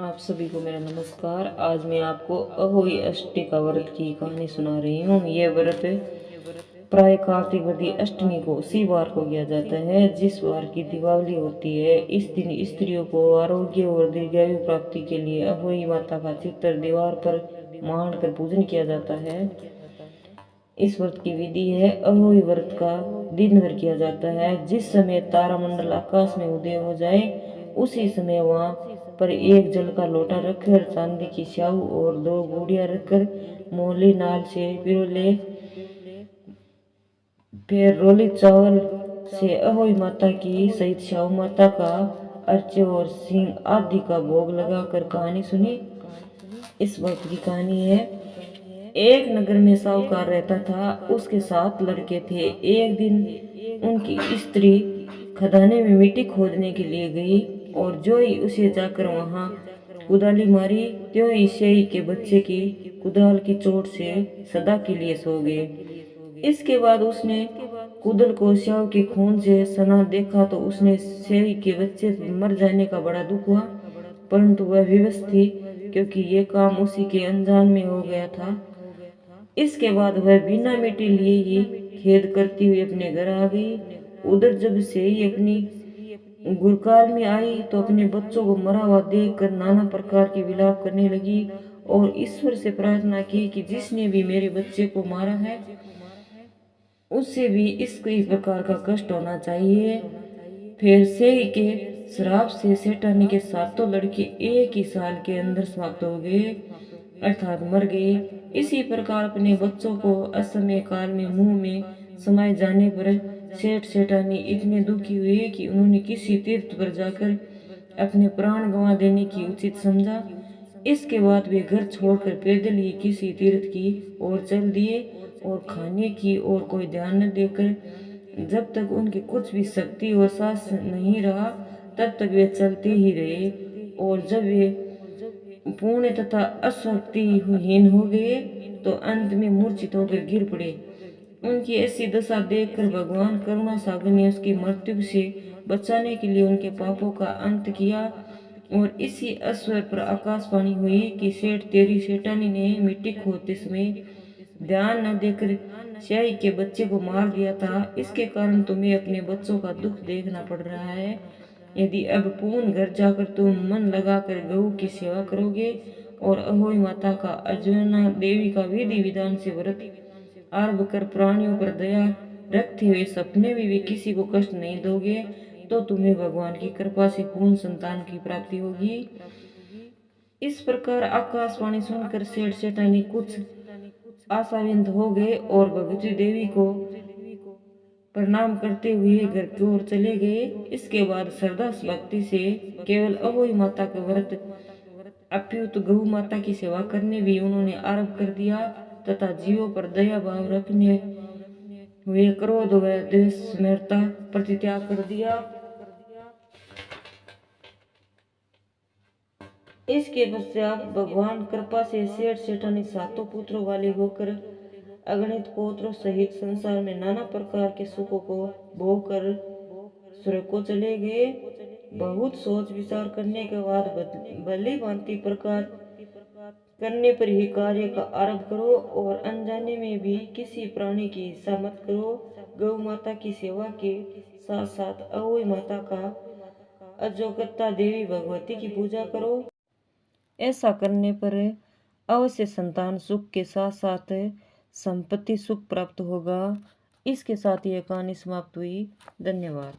आप सभी को मेरा नमस्कार। आज मैं आपको अहोई अष्टका व्रत की कहानी सुना रही हूँ। यह व्रत प्राय कार्तिक वदी अष्टमी को उसी वार को किया जाता है जिस वार की दीपावली होती है। इस दिन स्त्रियों को आरोग्य और दीर्घायु प्राप्ति के लिए अहोई माता का चित्र दीवार पर मांड कर पूजन किया जाता है। इस व्रत की विधि है। अहोई व्रत का दिन भर किया जाता है। जिस समय तारामंडल आकाश में उदय हो जाए उसी समय वहां पर एक जल का लोटा रखकर चांदी की स्याऊ और 2 गुड़िया रखकर मोली नाल से पिरोले फिर रोली चावल से अहोई माता की सहित स्याऊ माता का अर्चे और सिंह आदि का भोग लगाकर कहानी सुनी। इस वक्त की कहानी है। एक नगर में साहूकार रहता था। उसके 7 लड़के थे। एक दिन उनकी स्त्री खदाने में मिट्टी खोदने के लिए गई और जो ही उसे जाकर वहां कुदाली मारी त्यों ही शेई के बच्चे की कुदाल की चोट से सदा के लिए सो गए। इसके बाद उसने कुदल को स्याऊ के खून से सना देखा तो उसने शेई के बच्चे मर जाने का बड़ा दुख हुआ, परंतु वह विवश थी क्योंकि ये काम उसी के अनजान में हो गया था। इसके बाद वह बिना मिट्टी लिए ही खेद करती हुई अपने घर आ गई। उधर जब से ही अपनी गुरकाल में आई तो अपने बच्चों को मरा हुआ देखकर नाना प्रकार के विलाप करने लगी और ईश्वर से प्रार्थना की कि जिसने भी मेरे बच्चे को मारा है उससे भी इसी प्रकार का कष्ट होना चाहिए। फिर से के श्राप से सेठानी के 7 लड़के एक ही साल के अंदर समाप्त हो गए, अर्थात मर गए। इसी प्रकार अपने बच्चों को असमय काल में मुंह में समाये जाने पर सेठ सेठानी इतने दुखी हुए कि उन्होंने किसी तीर्थ पर जाकर अपने प्राण गंवा देने की उचित समझा। इसके बाद वे घर छोड़कर पैदल ही किसी तीर्थ की ओर चल दिए और खाने की ओर कोई ध्यान न देकर जब तक उनकी कुछ भी शक्ति और साहस नहीं रहा तब तक वे चलते ही रहे और जब वे पूर्ण तथा अशक्तिहीन हो गए तो अंत में मूर्छित होकर गिर पड़े। उनकी ऐसी दशा देखकर भगवान करुणा सागर ने उसकी मृत्यु से बचाने के लिए उनके पापों का अंत किया और इसी अश्वर पर आकाशवाणी हुई कि सेठ तेरी सेठानी ने मिट्टी खोदते समय ध्यान न देकर स्याही के बच्चे को मार दिया था। इसके कारण तुम्हें अपने बच्चों का दुख देखना पड़ रहा है। यदि अब पूर्ण घर जाकर तुम मन लगाकर गऊ की सेवा करोगे और अहोई माता का अर्जुना देवी का विधि विधान से व्रत आरंभ कर प्राणियों पर दया रखते हुए सपने में भी किसी को कष्ट नहीं दोगे तो तुम्हें भगवान की कृपा से पूर्ण संतान की प्राप्ति होगी। इस प्रकार आकाशवाणी सुनकर सेठ सेठानी कुछ आशाविंद हो गए और भगवती देवी को प्रणाम करते हुए घर की ओर चले गए। इसके बाद श्रद्धा भक्ति से केवल अहोई माता के व्रत अप्युत गौ माता की सेवा करने भी उन्होंने आरंभ कर दिया तथा जीवों पर दया भाव रखने हुए क्रोध व द्वेष स्मृता परित्याग कर दिया। इसके पश्चात भगवान कृपा से सेठ सेठानी 7 पुत्रों वाले होकर अगणित पौत्रों सहित संसार में नाना प्रकार के सुखों को भोग कर स्वर्ग को चले गए। बहुत सोच विचार करने के बाद भली भांति प्रकार करने पर ही कार्य का आरंभ करो और अनजाने में भी किसी प्राणी की हिंसा मत करो। गौ माता की सेवा के साथ साथ अहोई माता का अजोगता देवी भगवती की पूजा करो। ऐसा करने पर अवश्य संतान सुख के साथ साथ संपत्ति सुख प्राप्त होगा। इसके साथ यह कहानी समाप्त हुई। धन्यवाद।